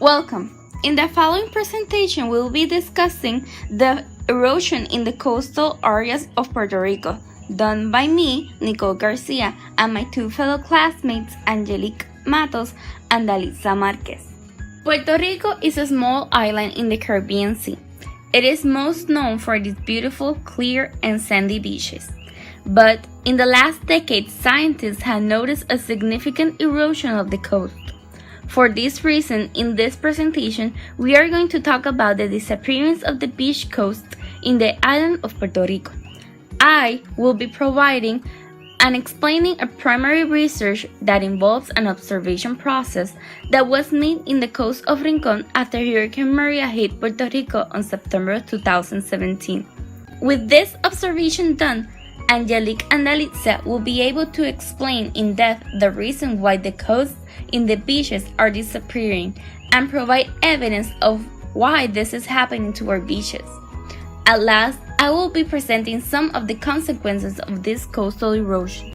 Welcome! In the following presentation, we will be discussing the erosion in the coastal areas of Puerto Rico, done by me, Nicole Garcia, and my two fellow classmates, Angelique Matos and Dalitza Marquez. Puerto Rico is a small island in the Caribbean Sea. It is most known for its beautiful, clear, and sandy beaches. But in the last decade, scientists have noticed a significant erosion of the coast. For this reason, in this presentation, we are going to talk about the disappearance of the beach coast in the island of Puerto Rico. I will be providing and explaining a primary research that involves an observation process that was made in the coast of Rincon after Hurricane Maria hit Puerto Rico on September 2017. With this observation done, Angelique and Dalitza will be able to explain in depth the reason why the coasts in the beaches are disappearing and provide evidence of why this is happening to our beaches. At last, I will be presenting some of the consequences of this coastal erosion.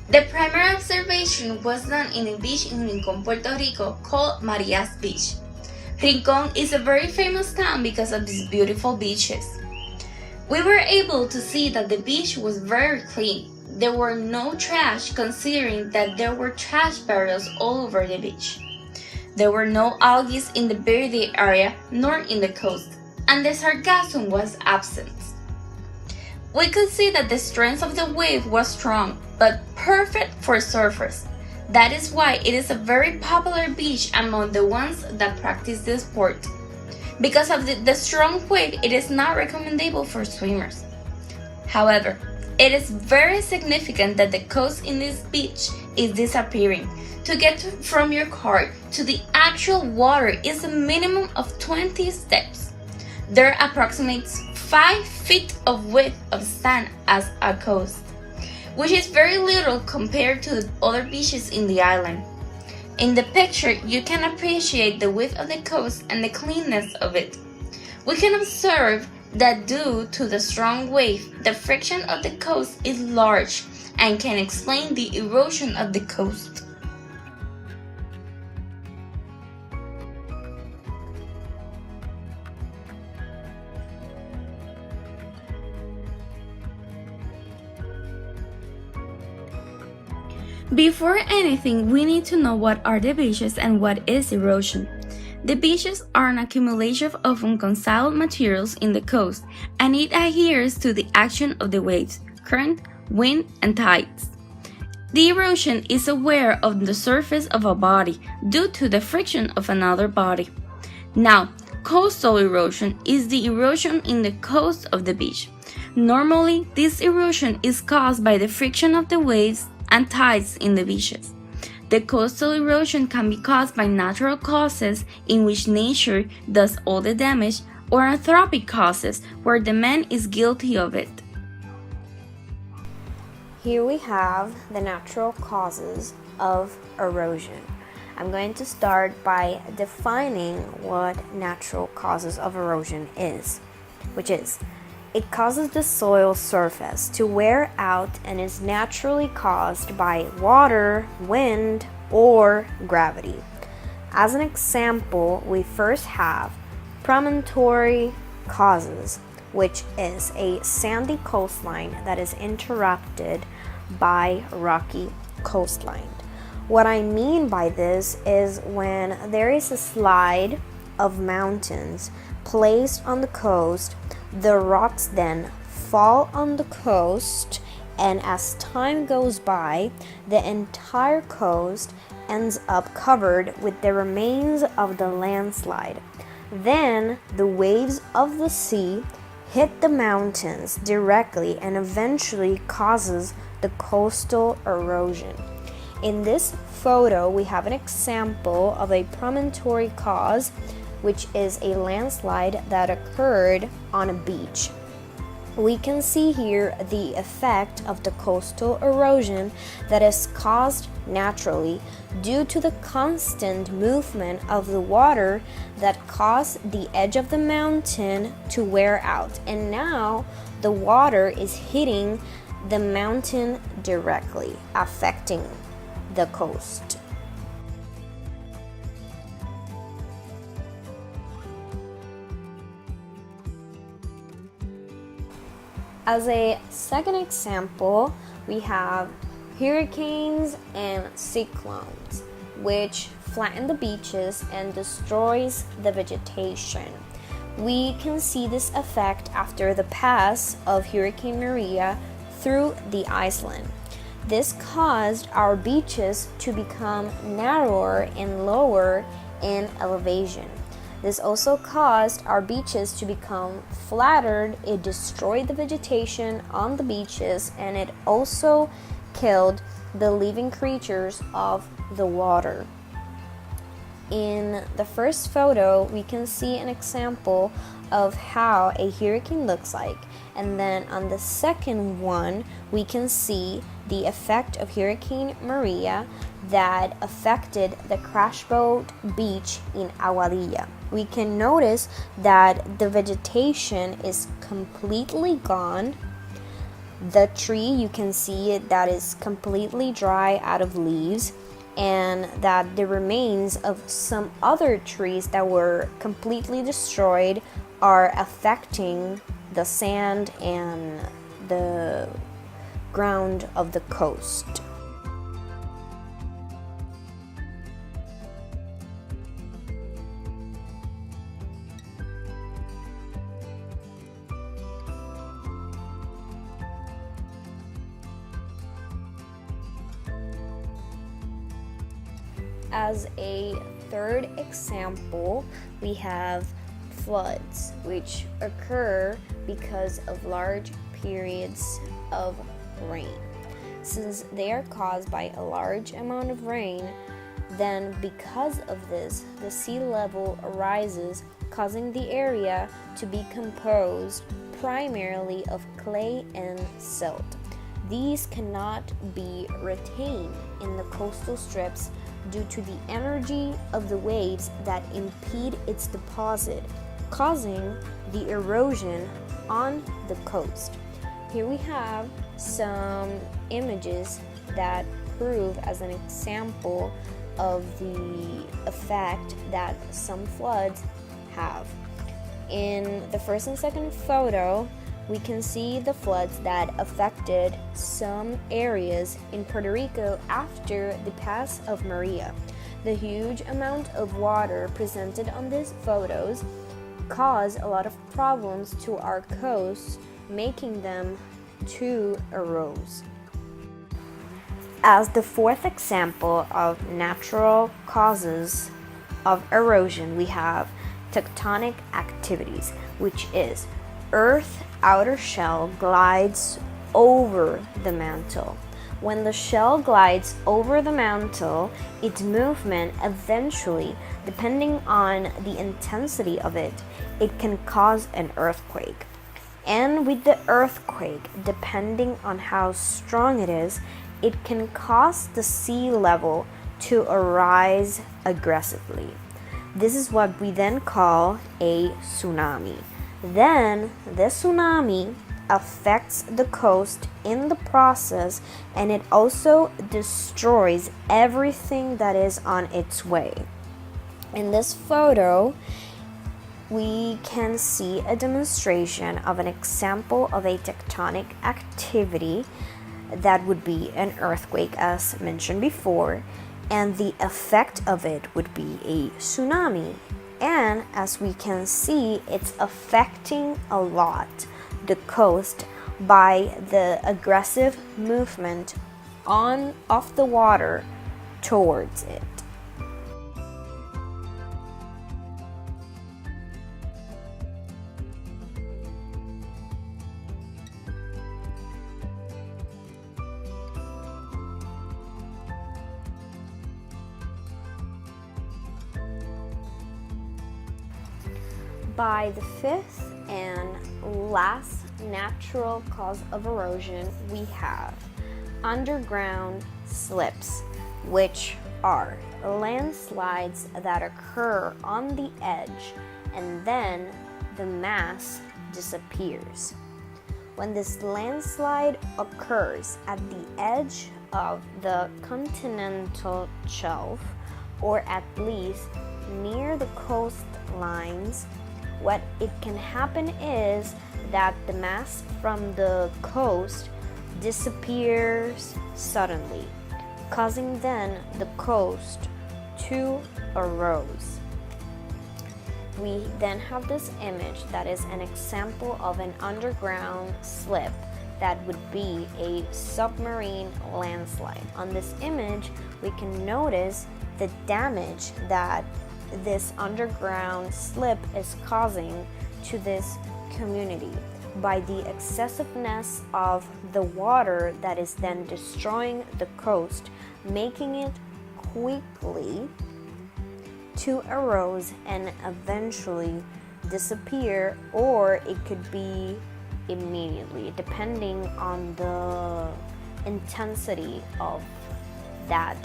The primary observation was done in a beach in Rincon, Puerto Rico called Maria's Beach. Rincon is a very famous town because of these beautiful beaches. We were able to see that the beach was very clean. There were no trash, considering that there were trash barrels all over the beach. There were no algae in the verde area nor in the coast, and the sargassum was absent. We could see that the strength of the wave was strong, but perfect for surfers. That is why it is a very popular beach among the ones that practice this sport. Because of the strong wave, it is not recommendable for swimmers. However, it is very significant that the coast in this beach is disappearing. To get from your car to the actual water is a minimum of 20 steps. There are approximately 5 feet of width of sand as a coast, which is very little compared to the other beaches in the island. In the picture, you can appreciate the width of the coast and the cleanness of it. We can observe that due to the strong wave, the friction of the coast is large and can explain the erosion of the coast. Before anything, we need to know what are the beaches and what is erosion. The beaches are an accumulation of unconcealed materials in the coast, and it adheres to the action of the waves, current, wind, and tides. The erosion is aware of the surface of a body due to the friction of another body. Now, coastal erosion is the erosion in the coast of the beach. Normally, this erosion is caused by the friction of the waves and tides in the beaches. The coastal erosion can be caused by natural causes in which nature does all the damage, or anthropic causes where the man is guilty of it. Here we have the natural causes of erosion. I'm going to start by defining what natural causes of erosion is, which is it causes the soil surface to wear out and is naturally caused by water, wind, or gravity. As an example, we first have promontory causes, which is a sandy coastline that is interrupted by rocky coastline. What I mean by this is when there is a slide of mountains placed on the coast, the rocks then fall on the coast, and as time goes by, the entire coast ends up covered with the remains of the landslide. Then the waves of the sea hit the mountains directly and eventually causes the coastal erosion. In this photo, we have an example of a promontory cause, which is a landslide that occurred on a beach. We can see here the effect of the coastal erosion that is caused naturally due to the constant movement of the water that caused the edge of the mountain to wear out, and now the water is hitting the mountain directly, affecting the coast. As a second example, we have hurricanes and cyclones, which flatten the beaches and destroys the vegetation. We can see this effect after the pass of Hurricane Maria through the island. This caused our beaches to become narrower and lower in elevation. This also caused our beaches to become flattered. It destroyed the vegetation on the beaches, and it also killed the living creatures of the water. In the first photo, we can see an example of how a hurricane looks like, and then on the second one, we can see the effect of Hurricane Maria that affected the crash boat beach in Aguadilla. We can notice that the vegetation is completely gone. The tree, you can see it, that is completely dry out of leaves, and that the remains of some other trees that were completely destroyed are affecting the sand and the ground of the coast. As a third example, we have floods, which occur because of large periods of rain. Since they are caused by a large amount of rain, then because of this, the sea level rises, causing the area to be composed primarily of clay and silt. These cannot be retained in the coastal strips due to the energy of the waves that impede its deposit, causing the erosion on the coast. Here we have some images that prove as an example of the effect that some floods have. In the first and second photo, we can see the floods that affected some areas in Puerto Rico after the pass of Maria. The huge amount of water presented on these photos caused a lot of problems to our coasts, making them to erode. As the fourth example of natural causes of erosion, we have tectonic activities, which is Earth's outer shell glides over the mantle. When the shell glides over the mantle, its movement eventually, depending on the intensity of it, it can cause an earthquake. And with the earthquake, depending on how strong it is, it can cause the sea level to rise aggressively. This is what we then call a tsunami. Then the tsunami affects the coast in the process, and it also destroys everything that is on its way. In this photo, we can see a demonstration of an example of a tectonic activity that would be an earthquake, as mentioned before, and the effect of it would be a tsunami. And as we can see, it's affecting a lot the coast by the aggressive movement of the water towards it. By the fifth and last natural cause of erosion, we have underground slips, which are landslides that occur on the edge and then the mass disappears. When this landslide occurs at the edge of the continental shelf, or at least near the coastlines, what it can happen is that the mass from the coast disappears suddenly, causing then the coast to erode. We then have this image that is an example of an underground slip that would be a submarine landslide. On this image, we can notice the damage that this underground slip is causing to this community by the excessiveness of the water that is then destroying the coast, making it quickly to erode and eventually disappear, or it could be immediately, depending on the intensity of that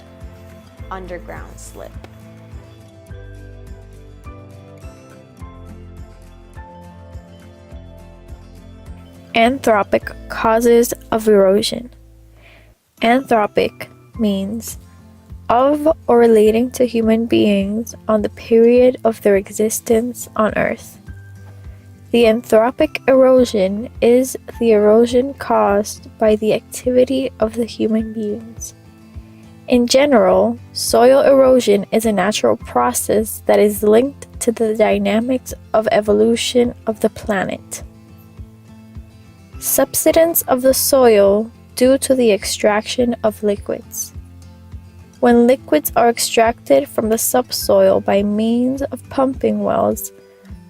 underground slip. Anthropic causes of erosion. Anthropic means of or relating to human beings on the period of their existence on Earth. The anthropic erosion is the erosion caused by the activity of the human beings. In general, soil erosion is a natural process that is linked to the dynamics of evolution of the planet. Subsidence of the soil due to the extraction of liquids. When liquids are extracted from the subsoil by means of pumping wells,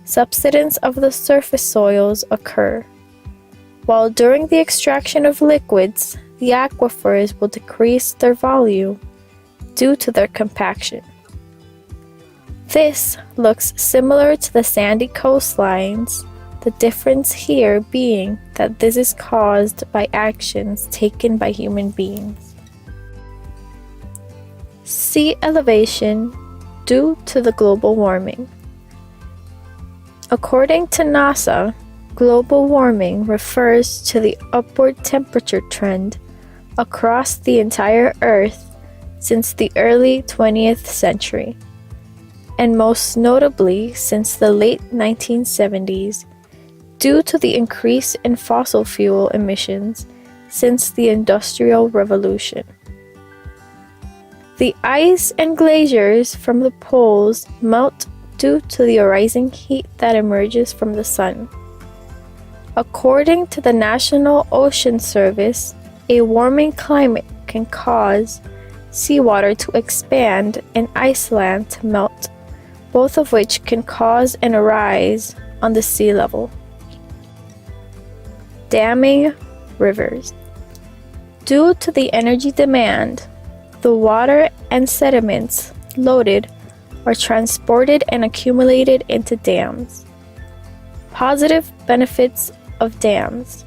subsidence of the surface soils occur, while during the extraction of liquids, the aquifers will decrease their volume due to their compaction. This looks similar to the sandy coastlines, the difference here being that this is caused by actions taken by human beings. Sea elevation due to the global warming. According to NASA, global warming refers to the upward temperature trend across the entire Earth since the early 20th century, and most notably since the late 1970s, due to the increase in fossil fuel emissions since the Industrial Revolution. The ice and glaciers from the poles melt due to the rising heat that emerges from the sun. According to the National Ocean Service, a warming climate can cause seawater to expand and Iceland to melt, both of which can cause an rise on the sea level. Damming rivers. Due to the energy demand, the water and sediments loaded are transported and accumulated into dams. Positive benefits of dams: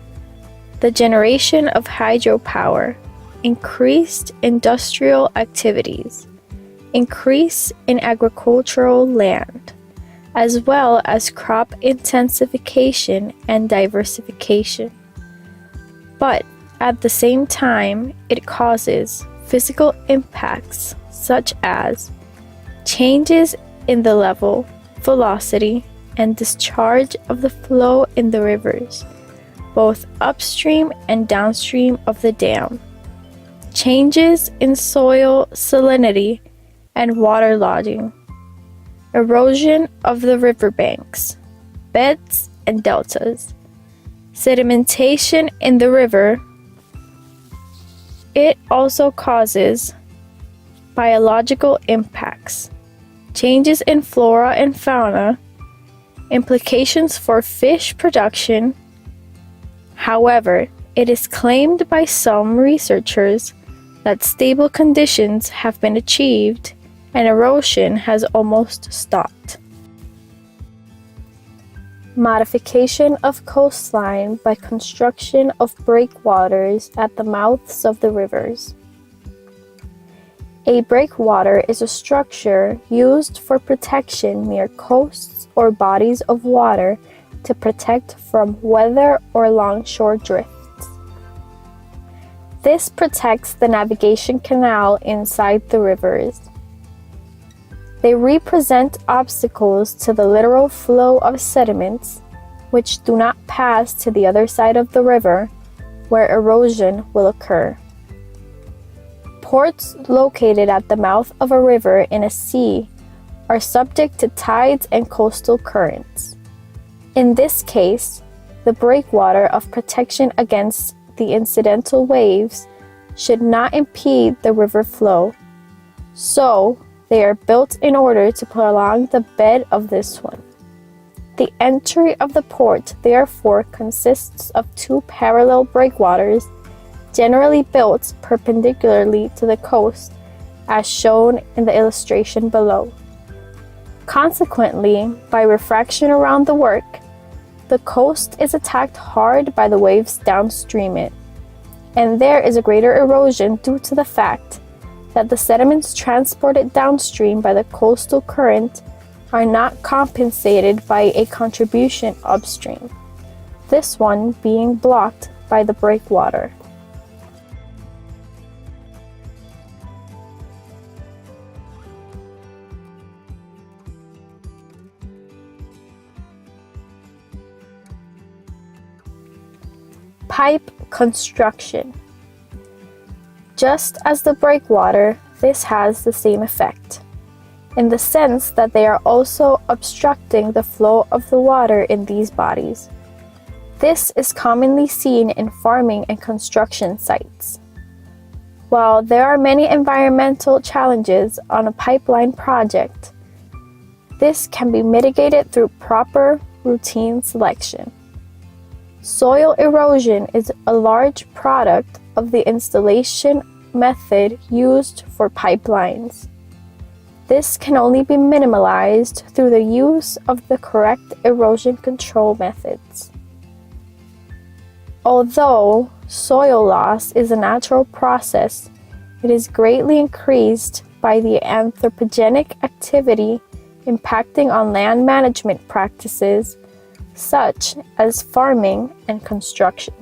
the generation of hydropower, increased industrial activities, increase in agricultural land, as well as crop intensification and diversification. But at the same time, it causes physical impacts such as changes in the level, velocity, and discharge of the flow in the rivers, both upstream and downstream of the dam, changes in soil salinity and waterlogging, erosion of the riverbanks, beds and deltas, sedimentation in the river. It also causes biological impacts, changes in flora and fauna, implications for fish production. However, it is claimed by some researchers that stable conditions have been achieved and erosion has almost stopped. Modification of coastline by construction of breakwaters at the mouths of the rivers. A breakwater is a structure used for protection near coasts or bodies of water to protect from weather or longshore drifts. This protects the navigation canal inside the rivers. They represent obstacles to the literal flow of sediments, which do not pass to the other side of the river, where erosion will occur. Ports located at the mouth of a river in a sea are subject to tides and coastal currents. In this case, the breakwater of protection against the incidental waves should not impede the river flow, so they are built in order to prolong the bed of this one. The entry of the port therefore consists of two parallel breakwaters, generally built perpendicularly to the coast, as shown in the illustration below. Consequently, by refraction around the work, the coast is attacked hard by the waves downstream it, and there is a greater erosion due to the fact that the sediments transported downstream by the coastal current are not compensated by a contribution upstream, this one being blocked by the breakwater. Pipe construction. Just as the breakwater, this has the same effect, in the sense that they are also obstructing the flow of the water in these bodies. This is commonly seen in farming and construction sites. While there are many environmental challenges on a pipeline project, this can be mitigated through proper routine selection. Soil erosion is a large product of the installation method used for pipelines. This can only be minimalized through the use of the correct erosion control methods. Although soil loss is a natural process, it is greatly increased by the anthropogenic activity impacting on land management practices such as farming and construction.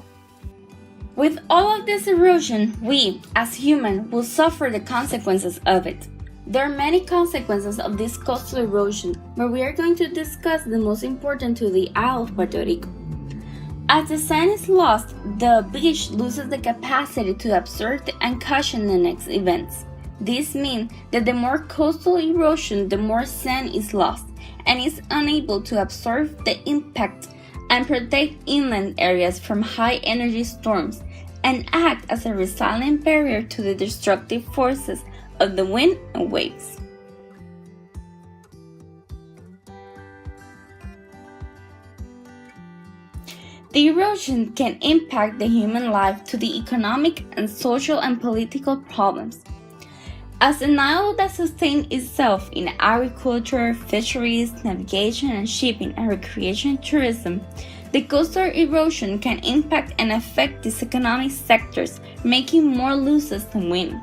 With all of this erosion, we, as humans, will suffer the consequences of it. There are many consequences of this coastal erosion, but we are going to discuss the most important to the Isle of Puerto Rico. As the sand is lost, the beach loses the capacity to absorb and cushion the next events. This means that the more coastal erosion, the more sand is lost and is unable to absorb the impact and protect inland areas from high-energy storms and act as a resilient barrier to the destructive forces of the wind and waves. The erosion can impact the human life to the economic and social and political problems. As an island that sustains itself in agriculture, fisheries, navigation and shipping and recreation tourism, the coastal erosion can impact and affect these economic sectors, making more losses than win.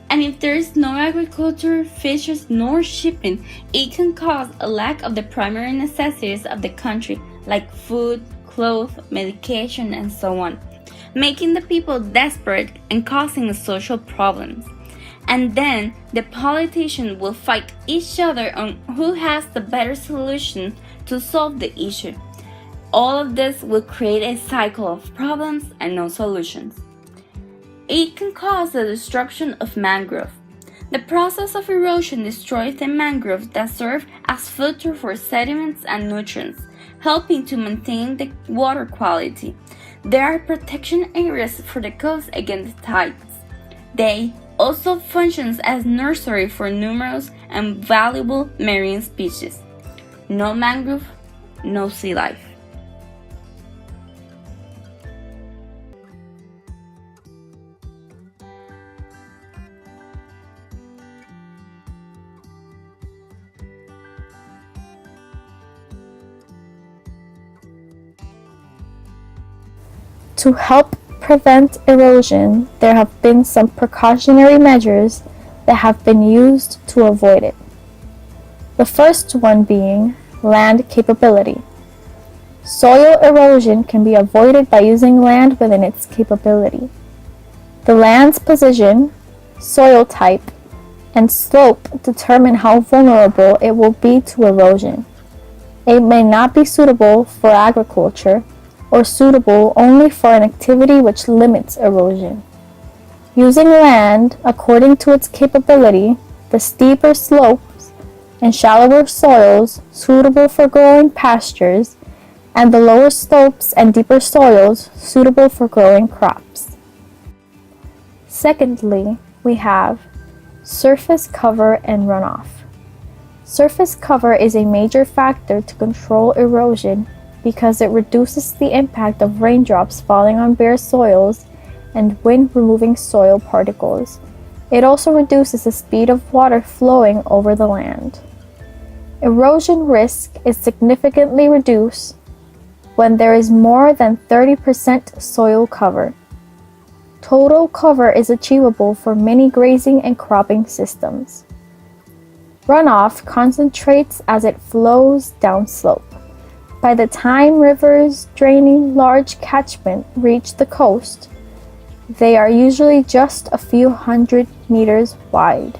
And if there is no agriculture, fisheries, nor shipping, it can cause a lack of the primary necessities of the country, like food, clothes, medication, and so on, making the people desperate and causing social problems. And then the politicians will fight each other on who has the better solution to solve the issue. All of this will create a cycle of problems and no solutions. It can cause the destruction of mangrove. The process of erosion destroys the mangroves that serve as filter for sediments and nutrients, helping to maintain the water quality. There are protection areas for the coast against tides. They also functions as nursery for numerous and valuable marine species. No mangrove, no sea life. To help prevent erosion, there have been some precautionary measures that have been used to avoid it. The first one being land capability. Soil erosion can be avoided by using land within its capability. The land's position, soil type, and slope determine how vulnerable it will be to erosion. It may not be suitable for agriculture or suitable only for an activity which limits erosion. Using land according to its capability, the steeper slopes and shallower soils suitable for growing pastures, and the lower slopes and deeper soils suitable for growing crops. Secondly, we have surface cover and runoff. Surface cover is a major factor to control erosion because it reduces the impact of raindrops falling on bare soils and wind removing soil particles. It also reduces the speed of water flowing over the land. Erosion risk is significantly reduced when there is more than 30% soil cover. Total cover is achievable for many grazing and cropping systems. Runoff concentrates as it flows downslope. By the time rivers draining large catchment reach the coast, they are usually just a few hundred meters wide.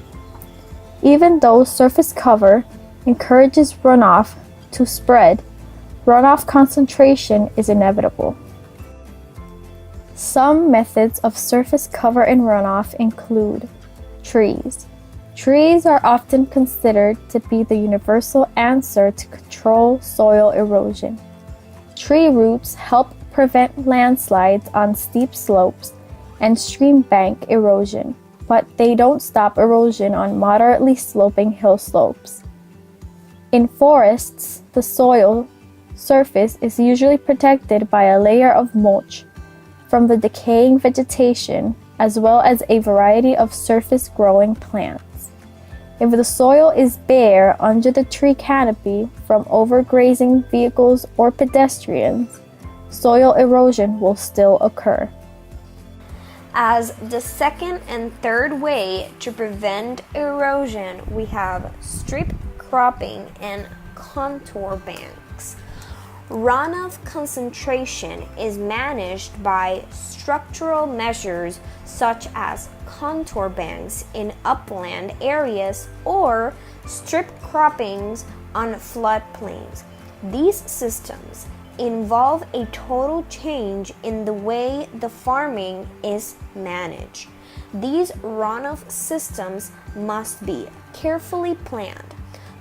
Even though surface cover encourages runoff to spread, runoff concentration is inevitable. Some methods of surface cover and runoff include trees. Trees are often considered to be the universal answer to control soil erosion. Tree roots help prevent landslides on steep slopes and stream bank erosion, but they don't stop erosion on moderately sloping hill slopes. In forests, the soil surface is usually protected by a layer of mulch from the decaying vegetation, as well as a variety of surface-growing plants. If the soil is bare under the tree canopy from overgrazing vehicles or pedestrians, soil erosion will still occur. As the second and third way to prevent erosion, we have strip cropping and contour banks. Runoff concentration is managed by structural measures such as contour banks in upland areas or strip croppings on floodplains. These systems involve a total change in the way the farming is managed. These runoff systems must be carefully planned.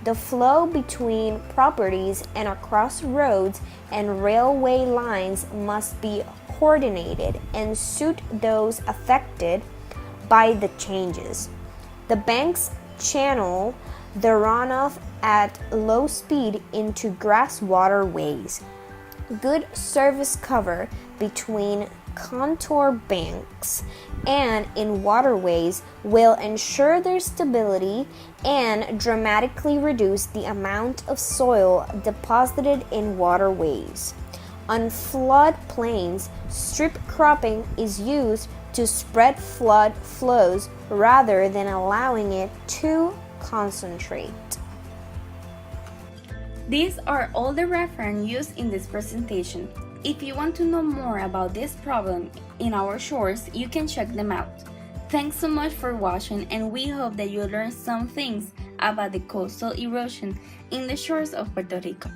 The flow between properties and across roads and railway lines must be coordinated and suit those affected by the changes. The banks channel the runoff at low speed into grass waterways. Good surface cover between contour banks and in waterways will ensure their stability and dramatically reduce the amount of soil deposited in waterways. On flood plains, strip cropping is used to spread flood flows rather than allowing it to concentrate. These are all the references used in this presentation. If you want to know more about this problem in our shores, you can check them out. Thanks so much for watching, and we hope that you learned some things about the coastal erosion in the shores of Puerto Rico.